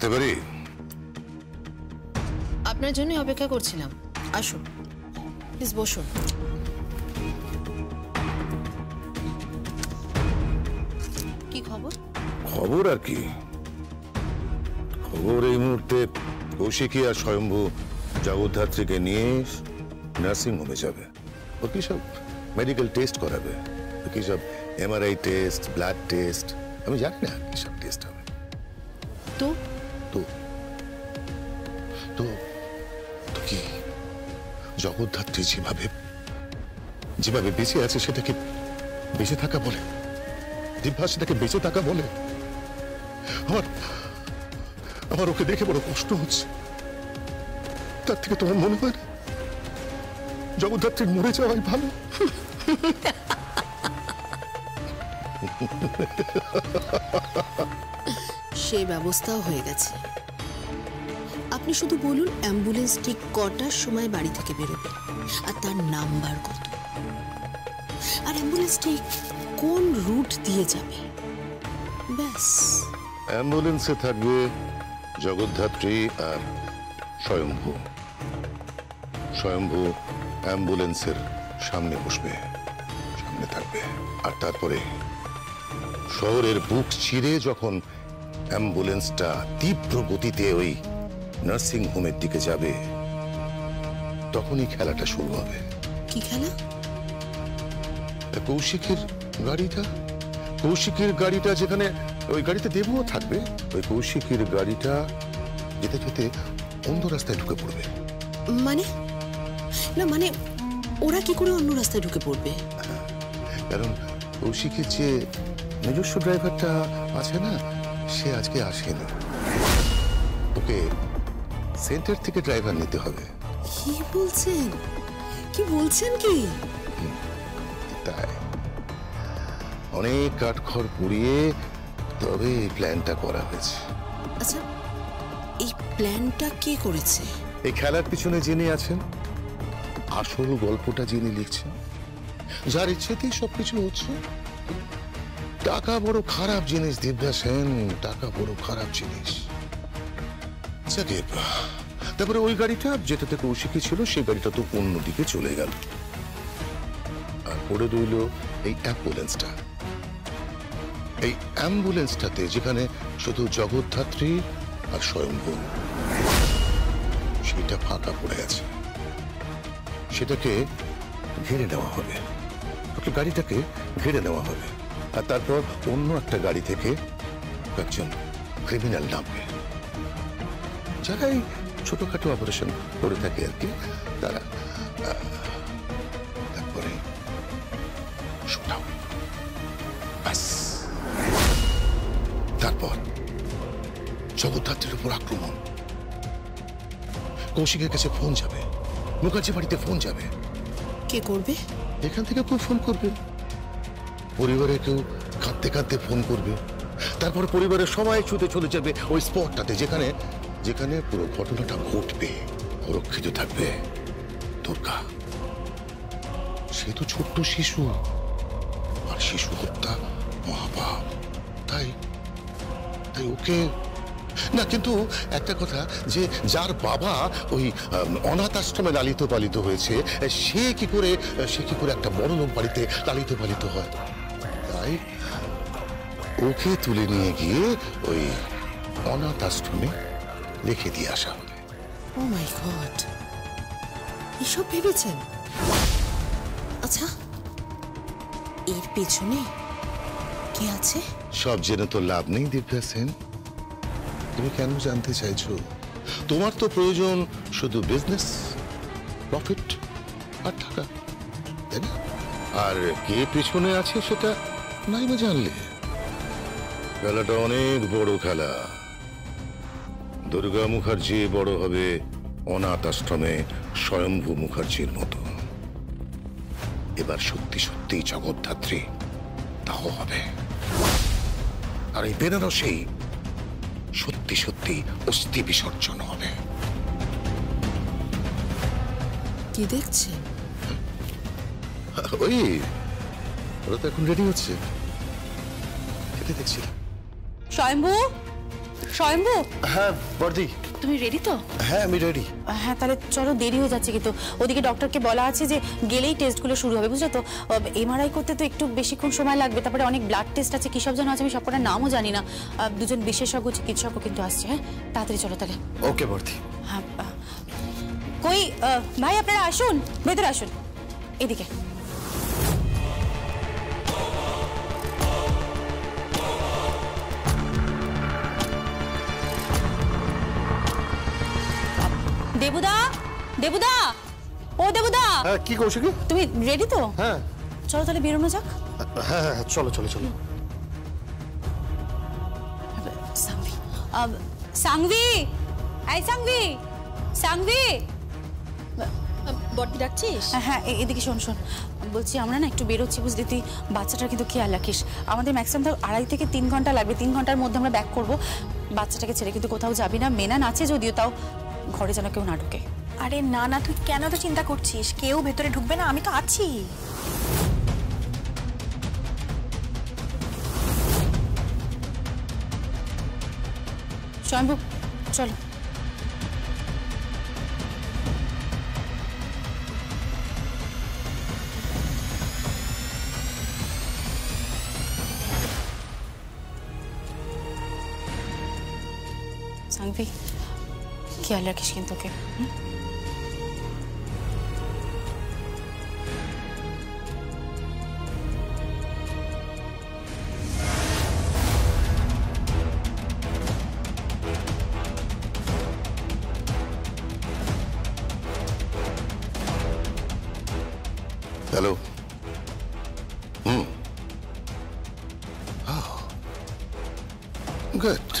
বসতে পারি? আপনার জন্য অপেক্ষা করছিলাম। আসুন, প্লিজ বসুন। কি খবর? খবর আর কি, খবর এই মুহূর্তে কৌশিকী আর স্বয়ম্ভু জগদ্ধাত্রীকে নিয়ে নার্সিং হোমে যাবে। ও কি সব মেডিকেল টেস্ট করাবে, ও কি সব এমআরআই টেস্ট, ব্লাড টেস্ট, আমি জানি না কি সব টেস্ট হবে। তো তো তো তো কি জগদ্ধাত্রী যেভাবে যেভাবে বেঁচে আছে সেটাকে বেঁচে থাকা বলে? দিব্যা সেটাকে বেঁচে থাকা বলে? আমার আমার ওকে দেখে বড় কষ্ট হচ্ছে। তার থেকে তোমার মনে হয় না জগদ্ধাত্রী মরে যাওয়াই ভালো? সেই ব্যবস্থাও হয়ে গেছে। আপনি শুধু বলুন অ্যাম্বুলেন্স ঠিক কটার সময় বাড়ি থেকে বেরোবে আর তার নাম্বার কত, আর অ্যাম্বুলেন্স ঠিক কোন রুট দিয়ে যাবে, ব্যাস। অ্যাম্বুলেন্সে থাকবে জগদ্ধাত্রী আর স্বয়ম্ভু। স্বয়ম্ভু অ্যাম্বুলেন্সের সামনে বসবে, সামনে থাকবে, আর তারপরে শহরের বুক চিরে যখন অ্যাম্বুলেন্সটা তীব্র গতিতে ওই নার্সিং হোমের দিকে যাবে তখনই খেলাটা শুরু হবে। কি খেলা? কৌশিকের গাড়িটা, কৌশিকের গাড়িটা যেখানে, ওই গাড়িতে দেবও থাকবে, ওই কৌশিকের গাড়িটা যেতে যেতে অন্য রাস্তায় ঢুকে পড়বে। মানে না, মানে ওরা কি করে অন্য রাস্তায় ঢুকে পড়বে? কারণ কৌশিকের যে নিজস্ব ড্রাইভারটা আছে না, সে আজকে আসেনি, ওকে সেন্টার থেকে ড্রাইভার নিতে হবে। কি বলছেন? কি বলছেন কি? তাই অনেক কাঠখড় পুড়িয়ে তবে এই প্ল্যানটা করা হয়েছে। আচ্ছা, এই প্ল্যানটা কে করেছে? এই খেলার পিছনে যিনি আছেন, আসল গল্পটা যিনি লিখছেন, যার ইচ্ছেতেই সবকিছু হচ্ছে, টাকা বড় খারাপ জিনিস দিব্যা সেন, টাকা বড় খারাপ জিনিস। তারপরে ওই গাড়িটা যেটাতে কৌশিকী ছিল সেই গাড়িটা তো অন্যদিকে চলে গেল, আর পড়ে রইল এই অ্যাম্বুলেন্সটা। এই অ্যাম্বুলেন্সটাতে যেখানে শুধু জগদ্ধাত্রী আর স্বয়ম্ভু, সেটা ফাঁকা পড়ে আছে, সেটাকে ঘিরে নেওয়া হবে, গাড়িটাকে ঘিরে নেওয়া হবে, আর তারপর অন্য একটা গাড়ি থেকে একজন ক্রিমিনাল নামবে, যারা এই ছোটখাটো অপারেশন করে থাকে আর কি, তারা। তারপরে তারপর জগদ্ধাত্রীর উপর আক্রমণ। কৌশিকের কাছে ফোন যাবে, মুখার্জি বাড়িতে ফোন যাবে। কে করবে? এখান থেকে কেউ ফোন করবে, পরিবারে কেউ কাঁদতে কাঁদতে ফোন করবে, তারপর পরিবারের সবাই ছুটে চলে যাবে ওই স্পটটাতে যেখানে যেখানে পুরো ঘটনাটা ঘটবে। সুরক্ষিত থাকবে দুর্গা, সে তো ছোট্ট শিশু, আর শিশু হত্যা মহাপাপ, তাই তাই ওকে না। কিন্তু একটা কথা, যে যার বাবা ওই অনাথ আশ্রমে লালিত পালিত হয়েছে, সে কি করে একটা বড় লোক বাড়িতে লালিত পালিত হয়? তাই ওকে তুলে নিয়ে গিয়ে ওই অনাথ আশ্রমে রেখে দিয়ে আসা হবে। ও মাই গড, এসব ভেবেছেন? আচ্ছা, এর পেছনে কে আছে? সব জেনে তো লাভ নেই দিব্যা সেন, তুমি কেন জানতে চাইছো? তোমার তো প্রয়োজন শুধু বিজনেস, প্রফিট আর টাকা, তাই না? আর কে পেছনে আছে সেটা নাই বা জানলে। খেলাটা অনেক বড় খেলা। দুর্গা মুখার্জি বড় হবে অনাথ আশ্রমে স্বয়ম্ভু মুখার্জির মতো। এবার সত্যি সত্যি জগদ্ধাত্রী তাও হবে, আর এই বেনারসেই সত্যি সত্যি অস্থি বিসর্জন হবে। কি দেখছেন? ওই ওরা তো এখন রেডি হচ্ছে, এটা দেখছিলাম। স্বয়ম্ভু, স্বয়ম্ভু, হ্যাঁ বর্দি, তুমি রেডি তো? হ্যাঁ আমি রেডি। হ্যাঁ তাহলে চলো, দেরি হয়ে যাচ্ছে কিন্তু ওদিকে ডক্টরকে বলা আছে যে গেলেই টেস্টগুলো শুরু হবে, বুঝলে তো। এমআরআই করতে তো একটু বেশিক্ষণ সময় লাগবে, তারপরে অনেক ব্লাড টেস্ট আছে, কী সব যেন আছে, আমি সবকটার নামও জানি না। দুজন বিশেষজ্ঞ চিকিৎসকও কিন্তু আসছে। হ্যাঁ তাড়াতাড়ি চলো তাহলে। ওকে বর্দি। হ্যাঁ কই ভাই আপনারা আসুন, ভেতরে আসুন, এদিকে। দেবুদা, দেবুদা, ও দেবুদা, হ্যাঁ কি কৌশিকী? তুমি রেডি তো? হ্যাঁ চলো তাহলে বেরোনো যাক। হ্যাঁ হ্যাঁ চলো চলো চলো। সাংভি, সাংভি, এই সাংভি, সাংভি। বড়দি ডাকছিস? হ্যাঁ এদিকে শোন শোন, বলছি আমরা না একটু বেরোচ্ছি, বুঝলি, তুই বাচ্চাটার কিন্তু খেয়াল রাখিস। আমাদের ম্যাক্সিমাম তো 2.5 থেকে 3 ঘন্টা লাগবে, 3 ঘন্টার মধ্যে আমরা ব্যাক করবো। বাচ্চাটাকে ছেড়ে কিন্তু কোথাও যাবি না, মেনান আছে যদিও, তাও ঘরে যেন কেউ না ঢুকে। আরে না না, তুই কেন তো চিন্তা করছিস? কেউ ভেতরে ঢুকবে না, আমি তো আছি। স্বয়ম্ভু চলো। সাংভি, খেয়াল রাখিস কিন্তু ওকে। হ্যালো। গুড,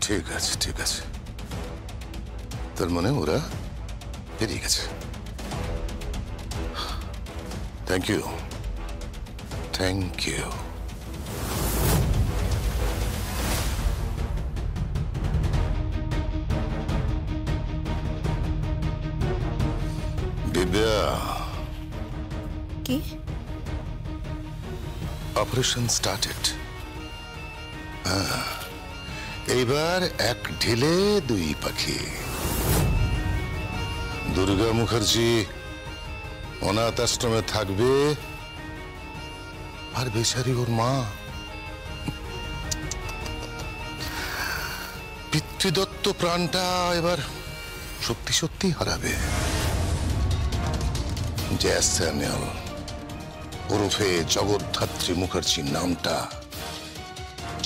ঠিক আছে ঠিক আছে। তার মানে ওরা বেরিয়ে গেছে। Thank you, thank you. Divya, কি? Operation started. এইবার এক ঢিলে দুই পাখি। দুর্গা মুখার্জি অনাথ আশ্রমে থাকবে, আর বেচারি ওর মা পিতৃদত্ত প্রাণটা এবার সত্যি সত্যি হারাবে। জয় স্যামুয়েল ওরফে জগদ্ধাত্রী মুখার্জির নামটা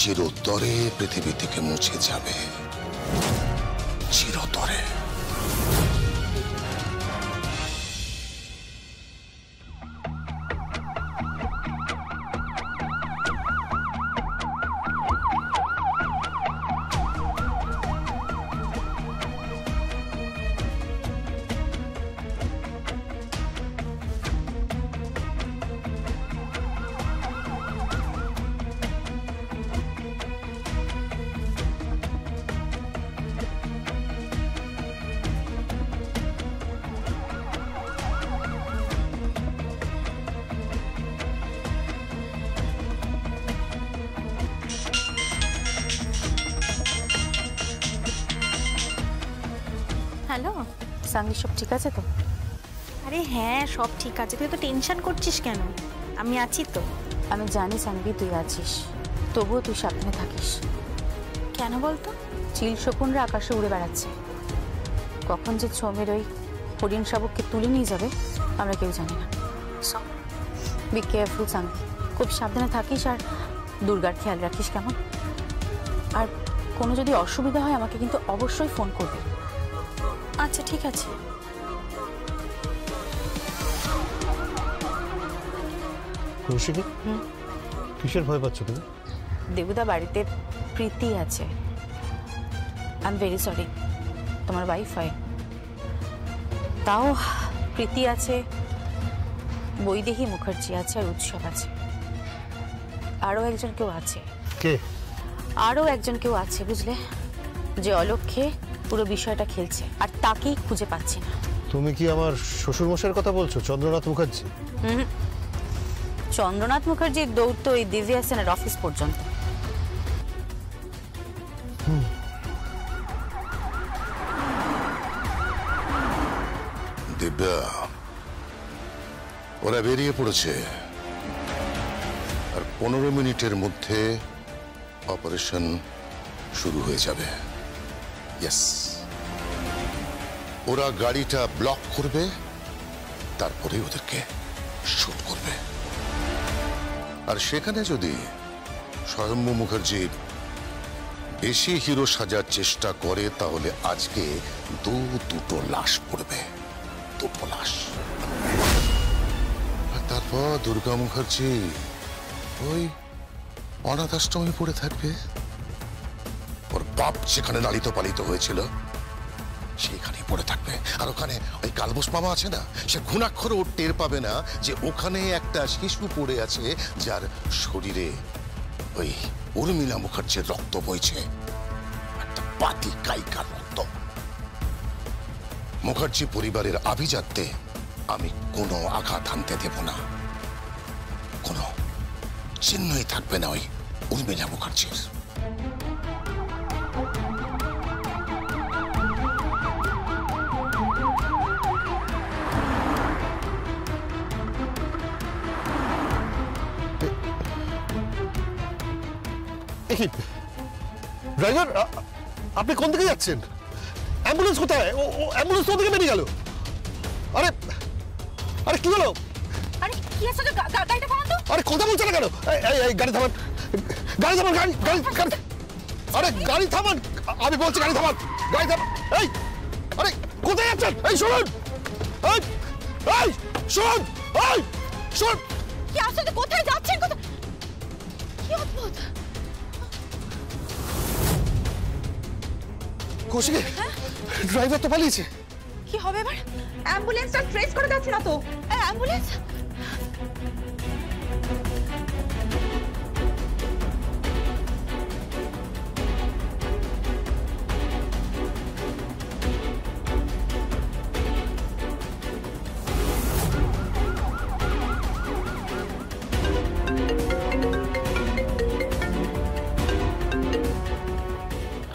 চিরতরে পৃথিবী থেকে মুছে যাবে, চিরতরে। হ্যালো সাংভি, সব ঠিক আছে তো? আরে হ্যাঁ সব ঠিক আছে, তুই তো টেনশন করছিস কেন? আমি আছি তো। আমি জানি সাংভি তুই আছিস, তবুও তুই সাবধানে থাকিস। কেন বলতো? চিল শকুনরা আকাশে উড়ে বেড়াচ্ছে, কখন যে ছমের ওই হরিণ শাবককে তুলে নিয়ে যাবে আমরা কেউ জানি না। সো বি কেয়ারফুল সাংভি, খুব সাবধানে থাকিস, আর দুর্গার খেয়াল রাখিস কেমন? আর কোনো যদি অসুবিধা হয় আমাকে কিন্তু অবশ্যই ফোন করবি। আচ্ছা ঠিক আছে। কৌশিকী, কিসের ভয় পাচ্ছ তুমি? দেবুদা বাড়িতে প্রীতি আছে। আই এম ভেরি সরি, তোমার ওয়াইফ হয়। তাও প্রীতি আছে, বৈদেহী মুখার্জি আছে, আর উৎসব আছে। আরও একজন কেউ আছে। কে? আরও একজন কেউ আছে বুঝলে, যে অলক্ষ্যে পুরো বিষয়টা খেলছে, আর তাকেই খুঁজে পাচ্ছি না। তুমি কি আমার শ্বশুরমশাইয়ের কথা বলছো, চন্দ্রনাথ মুখার্জি? চন্দ্রনাথ মুখার্জির দৌড় তো এই দিব্যা সেনের অফিস পর্যন্ত। বর্দীপ, ওরা বেরিয়ে পড়েছে আর 15 মিনিটের মধ্যে অপারেশন শুরু হয়ে যাবে। ইয়েস, ওরা গাড়িটা ব্লক করবে, তারপরে ওদেরকে শুট করবে। আর সেখানে যদি স্বয়ম্ভু মুখার্জি বেশি হিরো সাজার চেষ্টা করে তাহলে আজকে দুটো লাশ পড়বে, 2টো লাশ। আর তারপর দুর্গা মুখার্জি ওই অনাথ আশ্রমে পড়ে থাকবে। ওর বাপ যেখানে লালিত পালিত হয়েছিল সেখানে পড়ে থাকবে। আর ওখানে ওই কালবোস মামা আছে না, সে ঘুণাক্ষরে ওর টের পাবে না যে ওখানে একটা শিশু পড়ে আছে যার শরীরে ওই উর্মিলা মুখার্জির রক্ত বইছে, একটা পাতি কাইকার রক্ত। মুখার্জি পরিবারের আভিজাত্যে আমি কোনো আঘাত আনতে দেব না, কোনো চিহ্নই থাকবে না ওই উর্মিলা মুখার্জির। ড্রাইভার, আপনি কোন দিকে যাচ্ছেন? অ্যাম্বুলেন্স কোথায়? ও অ্যাম্বুলেন্স কোন দিকে বেরিয়ে গেল? আরে আরে কি হলো? আরে কি আছে? গাড়িটা থামান তো। আরে কথা বলছে না কেন? এই গাড়ি থামান, গাড়ি থামান, গাড়ি। আরে গাড়ি থামান, আমি বলছি গাড়ি থামান, গাড়ি থামান। এই আরে কোথায় যাচ্ছেন? এই শুনুন, এই এই শুনুন, এই শুনুন। কি আসলে কোথায় যাচ্ছেন? কোথায়? কি অদ্ভুত! কৌশিকে, ড্রাইভার তো পালিয়েছে। কি হবে এবার? অ্যাম্বুলেন্সটা ট্রেস করে যাচ্ছে না তো। অ্যাম্বুলেন্স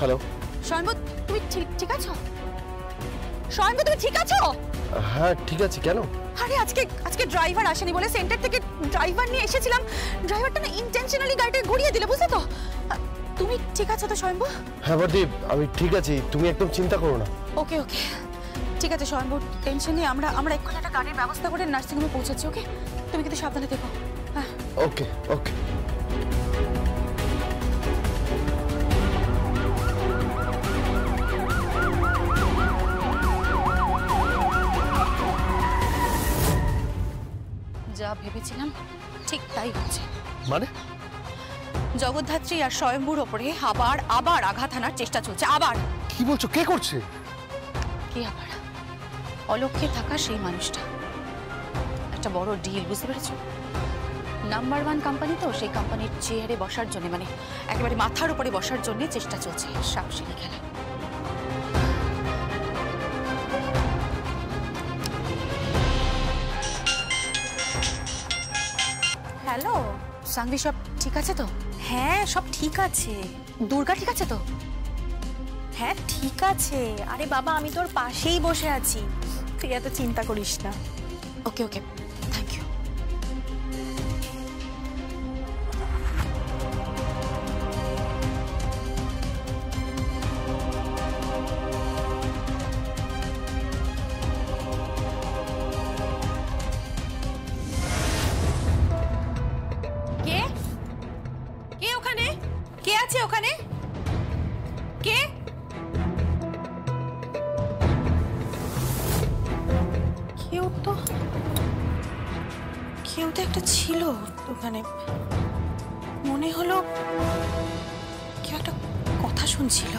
হ্যালো স্বয়ম্ভু, তুমি ঠিক আছো? স্বয়ম্ভু, তুমি ঠিক আছো? হ্যাঁ ঠিক আছে। কেন? আরে আজকে ড্রাইভার আসেনি বলে সেন্টার থেকে ড্রাইভার নিয়ে এসেছিলাম। ড্রাইভারটা না ইন্টেনশনালি গাড়িটা ঘুরিয়ে দিলে, বুঝলে তো? তুমি ঠিক আছো তো স্বয়ম্ভু? হ্যাঁ বর্দীপ, আমি ঠিক আছি, তুমি একদম চিন্তা করো না। ওকে ঠিক আছে স্বয়ম্ভু, টেনশন নেই। আমরা এক্ষুনি একটা গাড়ির ব্যবস্থা করে নার্সিংহোমে পৌঁছাচ্ছি। ওকে, তুমি কিন্তু সাবধানে থেকো। হ্যাঁ ওকে ওকে। যা ভেবেছিলাম ঠিক তাই হচ্ছে। মানে? জগদ্ধাত্রী আর স্বয়ম্ভুর ওপরে আবার আঘাত আনার চেষ্টা চলছে। আবার? কি বলছো? কে করছে? কি আবার? অলক্ষ্যে থাকা সেই মানুষটা। একটা বড় ডিল, বুঝতে পেরেছো? নাম্বার 1 কোম্পানি তো, সেই কোম্পানির চেয়ারে বসার জন্য, মানে একেবারে মাথার উপরে বসার জন্য চেষ্টা চলছে। সাপসিঁড়ি খেলা। হ্যালো সাংভি, সব ঠিক আছে তো? হ্যাঁ সব ঠিক আছে। দুর্গা ঠিক আছে তো? হ্যাঁ ঠিক আছে। আরে বাবা, আমি তোর পাশেই বসে আছি, তুই এত চিন্তা করিস না। Okay thank you. কে ওখানে? কে আছে ওখানে? কে? কেউ তো একটা ছিল ওখানে, মনে হলো কেউ একটা কথা শুনছিল।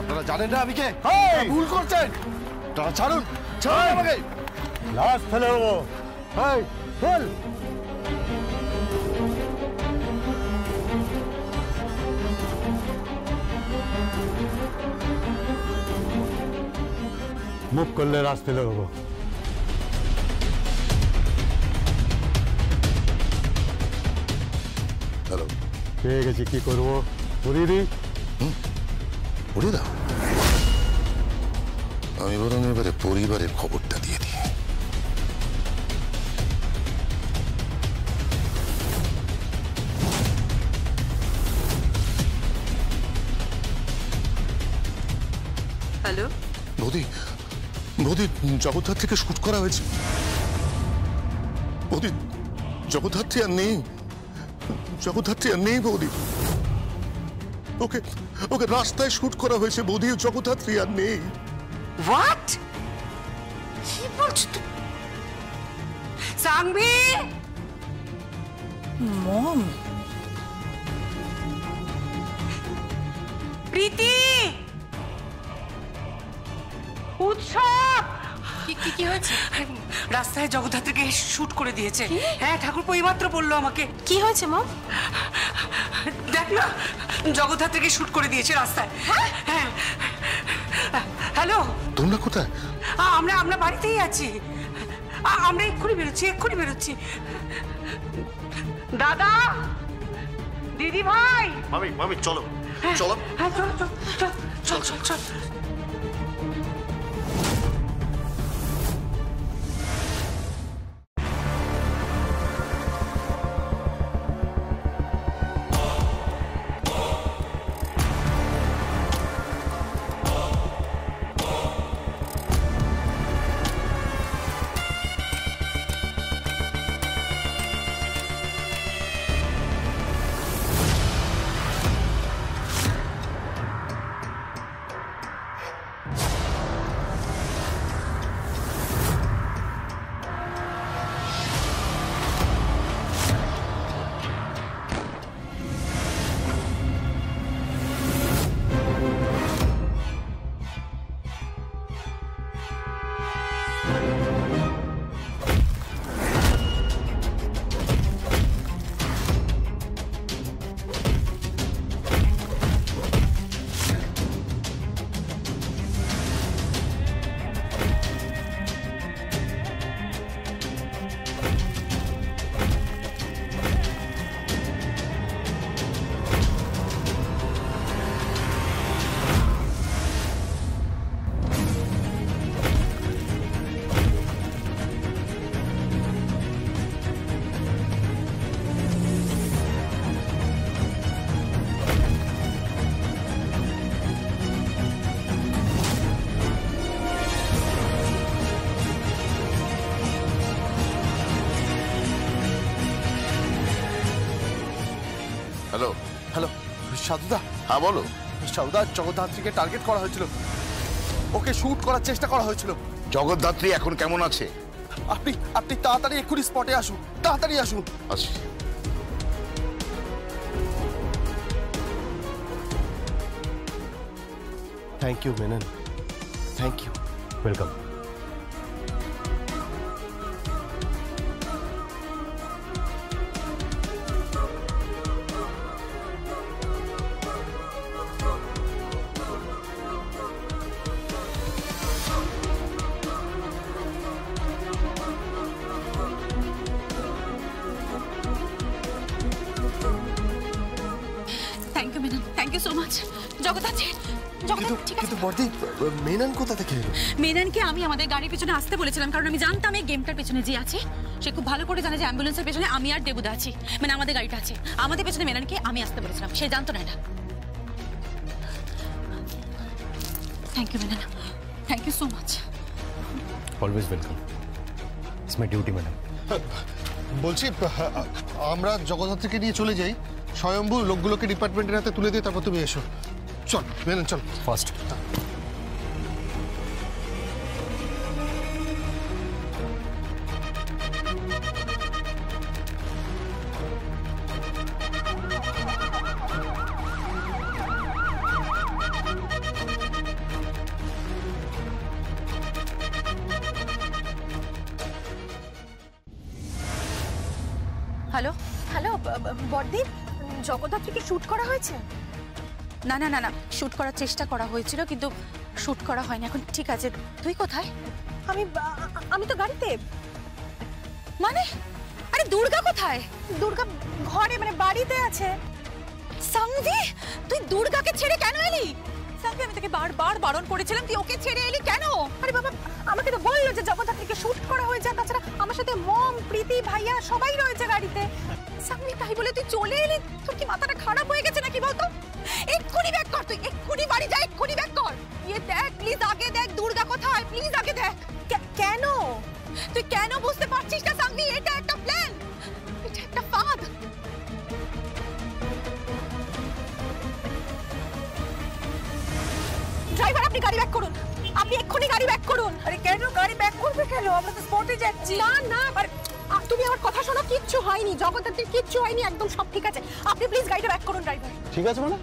আপনারা জানেন না আমি কে? ভুল করছেন, ছাড়ুন, ছাড়ুন আমাকে। লাশ ফেলে দেবো। চল। মুভ করলে রাস্তায় লড়বো। হ্যালো, পেয়ে গেছি, কি করবো? উড়িয়ে দিই? উড়িয়ে দাও। আমি বরং এবারে পরিবারের খবরটা দিয়ে দিই। হ্যালো, বৌদি, বৌদি, জগদ্ধাত্রীকে শুট করা হয়েছে। বৌদি, জগদ্ধাত্রী আর নেই, জগদ্ধাত্রী আর নেই বৌদি। ওকে ওকে রাস্তায় শুট করা হয়েছে বৌদি, জগদ্ধাত্রী আর নেই। হোয়াট? কি বলছো তুমি? সাংভি, মম, প্রীতি, উৎসব, কি হয়েছে? রাস্তায় জগদ্ধাত্রীকে শুট করে দিয়েছে। হ্যাঁ, ঠাকুরপো এইমাত্র বললো আমাকে। কি হয়েছে মম? দেখ না, জগদ্ধাত্রীকে শুট করে দিয়েছে রাস্তায়। হ্যাঁ, হ্যালো, তোমরা কোথায়? আমরা আমরা বাড়িতেই আছি। আমরা এক্ষুনি বেরোচ্ছি। দাদা, দিদি ভাই, মামি চলো চলো। হ্যাঁ, চল। হ্যালো হ্যালো সাধুদা। হ্যাঁ বলো। সাধুদা, জগদ্ধাত্রীকে টার্গেট করা হয়েছিল, ওকে শুট করার চেষ্টা করা হয়েছিল। জগদ্ধাত্রী এখন কেমন আছে? আপনি তাড়াতাড়ি এক্ষুনি স্পটে আসুন, তাড়াতাড়ি আসুন। আছি। Thank you Menon, thank you. Welcome. Thank you Menon, thank you so much. Jagaddhatri, ঠিক আছে। কিন্তু বর্দি, মেনন কোথা থেকে এলো? মেননকে আমি আমাদের গাড়ির পেছনে আসতে বলেছিলাম, কারণ আমি জানতাম এই গেমটার পেছনে যে আছে সে খুব ভালো করে জানে যে অ্যাম্বুলেন্সের পেছনে আমি আর দেবুদা আছি, মানে আমাদের গাড়িটা আছে। আমাদের পেছনে মেননকে আমি আসতে বলেছিলাম, সে জানতো না এটা। Thank you Menon, thank you so much. Always welcome, it's my duty madam. বলছি, আমরা জগদ্ধাত্রীকে নিয়ে চলে যাই, স্বয়ম্ভু লোকগুলোকে ডিপার্টমেন্টের হাতে তুলে দিয়ে তারপর তুমি এসো। চল মেনন, চল ফার্স্ট। হ্যালো, বড়দি, জগদ্ধাত্রীকে শুট করা হয়েছে? না না না না, শুট করার চেষ্টা করা হয়েছিল কিন্তু শুট করা হয়নি। এখন ঠিক আছে, তুই কোথায়? আমি তো গাড়িতে। মানে আরে দুর্গা কোথায়? দুর্গা ঘরে মানে বাড়িতে আছে। সাংভি, তুই দুর্গাকে ছেড়ে কেন এলি? সাংভি, আমি তোকে বারবার বারণ করেছিলাম, তুই ওকে ছেড়ে এলি কেন? আরে বাবা, আমাকে তো বললো যে জগদ্ধাত্রীকে শুট করা হয়েছে, তাছাড়া আমার সাথে মম, প্রীতি, ভাইয়া সবাই রয়েছে গাড়িতে। সাংভি, তাই বলে তুই চলে এলি? তোর কি মাথাটা খারাপ হয়ে গেছে নাকি বলতো? এক্ষুনি ব্যাক কর, তুই এক্ষুনি বাড়ি যা, এক্ষুনি ব্যাক কর। ইয়ে দেখ প্লিজ, আগে দেখ দুর্গা কোথায়, প্লিজ আগে দেখ। কেন? তুই কেন বুঝতে পারছিস না সাংভি? এটা একটা প্ল্যান, এটা একটা ফাঁদ। ড্রাইভার, আপনি গাড়ি ব্যাক করুন, আপনি এক্ষুনি গাড়ি ব্যাক করুন। আরে কেন গাড়ি ব্যাক করবে কেন? আমরা তো স্পটে যাচ্ছি। না না, তুমি আমার কথা শোনো, কিচ্ছু হয়নি, জগদ্ধাত্রীর কিচ্ছু হয়নি, একদম সব ঠিক আছে। আপনি প্লিজ গাড়িটা ব্যাক করুন ড্রাইভার। ঠিক আছে মানে?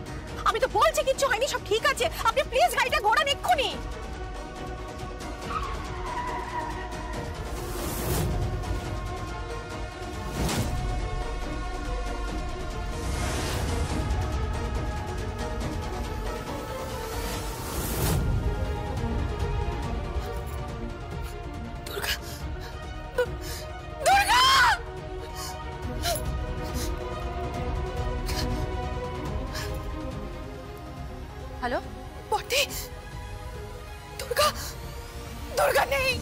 আমি তো বলছি কিচ্ছু হয়নি, সব ঠিক আছে, আপনি প্লিজ গাড়িটা ঘোরান এক্ষুনি। হ্যালো বটে, দুর্গা, দুর্গা নেই।